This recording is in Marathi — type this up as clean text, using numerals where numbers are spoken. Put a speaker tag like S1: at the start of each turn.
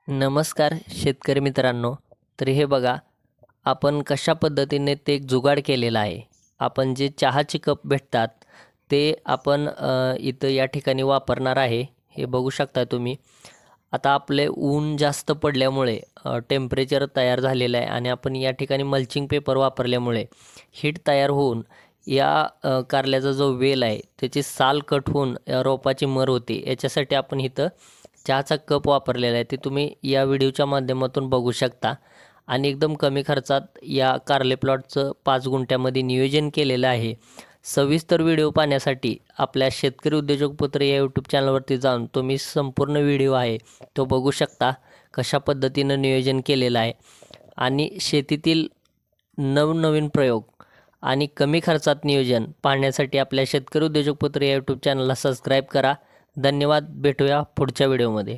S1: नमस्कार शेतकरी मित्रांनो. तर हे बघा, आपण कशा पद्धतीने ते एक जुगाड केलेला आहे. आपण जे चहाचे कप भेटतात ते आपण इथं या ठिकाणी वापरणार आहे. हे बघू शकता तुम्ही. आता आपले ऊन जास्त पडल्यामुळे टेम्परेचर तयार झालेलं आहे आणि आपण या ठिकाणी मल्चिंग पेपर वापरल्यामुळे हीट तयार होऊन या कारल्याचा जो वेल आहे त्याची साल कट होऊन रोपाची मर होते. याच्यासाठी आपण इथं चहाचा कप वापरलेला आहे. ते तुम्ही या व्हिडिओच्या माध्यमातून बघू शकता आणि एकदम कमी खर्चात या कारले प्लॉटचं 5 गुंठ्यामध्ये नियोजन केलेलं आहे. सविस्तर व्हिडिओ पाहण्यासाठी आपल्या शेतकरी उद्योजक पुत्र या यूट्यूब चॅनलवरती जाऊन तुम्ही संपूर्ण व्हिडिओ आहे तो बघू शकता. कशा पद्धतीनं नियोजन केलेलं आहे आणि शेतीतील नवनवीन प्रयोग आणि कमी खर्चात नियोजन पाहण्यासाठी आपल्या शेतकरी उद्योजक पुत्र या यूट्यूब चॅनलला सबस्क्राईब करा. धन्यवाद. भेटूया पुढच्या व्हिडिओमध्ये.